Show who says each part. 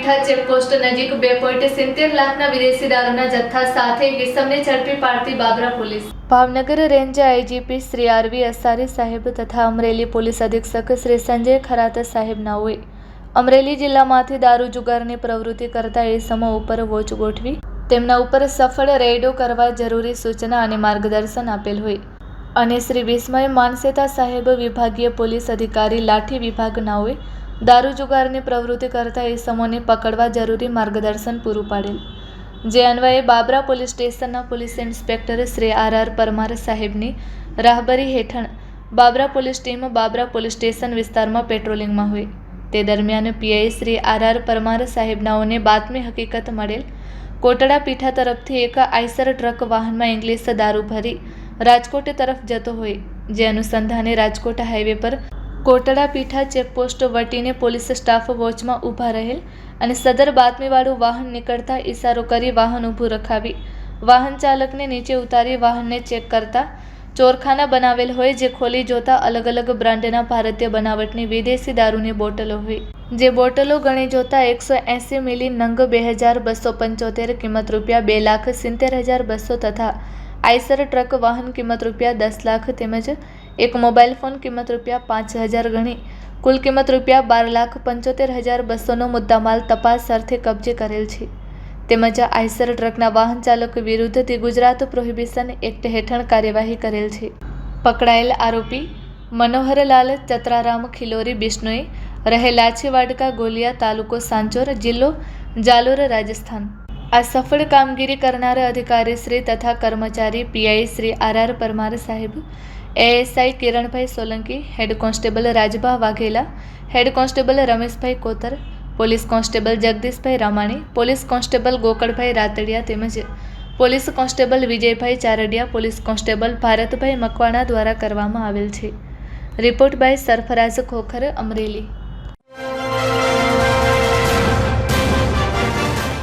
Speaker 1: પીઠા checkpost નજીક 2.70 લાખના વિદેશી દારૂના જથ્થા સાથે કિસમને ઝડપી પાડતી Babra police. Bhavnagar range IGP Shri RV Asari સાહેબ તથા અમરેલી પોલીસ અધિક્ષક શ્રી સંજય ખરાતા સાહેબ નાઓએ અમરેલી જિલ્લામાંથી દારૂ જુગારની પ્રવૃત્તિ કરતા ઇસમો ઉપર વોચ ગોઠવી તેમના ઉપર સફળ રેડો કરવા જરૂરી સૂચના અને માર્ગદર્શન આપેલ હોય અને શ્રી વિસ્મય માનસેતા સાહેબ વિભાગીય પોલીસ અધિકારી લાઠી વિભાગ નાઓએ દારૂ જુગારની પ્રવૃત્તિ કરતા ઇસમોને પકડવા જરૂરી માર્ગદર્શન પૂરું પાડેલ. જે અન્વયે બાબરા પોલીસ સ્ટેશનના police inspector Shri R Parmar સાહેબની રાહબરી હેઠળ Babra police team Babra police station વિસ્તારમાં પેટ્રોલિંગમાં હોય તે દરમિયાન પીઆઈ શ્રી આર પરમાર સાહેબનાઓને બાતમી હકીકત મળેલ કોટડા પીઠા તરફથી એક આઈસર ટ્રક વાહનમાં ઇંગ્લિશ દારૂ ભરી રાજકોટ તરફ જતો હોય જે અનુસંધાને રાજકોટ હાઈવે પર કોટડા પીઠા ચેકપોસ્ટ વટીને પોલીસ સ્ટાફ વોચમાં ઊભા રહેલ અને સદર બાતમીવાળું વાહન નીકળતા ઇશારો કરી વાહન ઊભું રખાવી વાહન ચાલકને નીચે ઉતારી વાહનને ચેક કરતા ચોરખાના બનાવેલ હોય જે ખોલી જોતા અલગ અલગ બ્રાન્ડના ભારતીય બનાવટની વિદેશી દારૂની બોટલો હોય જે બોટલો ગણી જોતા 180 મિલી નંગ 2275 કિંમત રૂપિયા 2,70,200 તથા આઈસર ટ્રક વાહન કિંમત રૂપિયા 10 લાખ તેમજ એક મોબાઈલ ફોન કિંમત રૂપિયા 5,000 ગણી કુલ કિંમત રૂપિયા 12,75,200નો મુદ્દામાલ તપાસ અર્થે કબજે કરેલ છે. તેમજ આઈસર ટ્રકના વાહન ચાલક વિરુદ્ધ ધી ગુજરાત પ્રોહિબિશન એક્ટ હેઠળ કાર્યવાહી કરેલ છે. પકડાયેલ આરોપી મનોહરલાલ ચતરારામ ખિલોરી બિશ્નોઈ રહે લાછીવાડકા ગોલિયા તાલુકો સાંચોર જિલ્લો જાલોર રાજસ્થાન. આ સફળ કામગીરી કરનાર અધિકારી શ્રી તથા કર્મચારી પીઆઈ શ્રી આર પરમાર સાહેબ, ASI Kiranbhai Solanki, head constable Rajbha Vaghela, head constable Rameshbhai Kotar, police constable Jagdishbhai Ramani, police constable Gokalbhai Ratadiya તેમજ police constable Vijaybhai Chardiya, police constable Bharatbhai Makwana દ્વારા કરવામાં આવેલ છે. Report by Sarfaraz Khokhar, Amreli.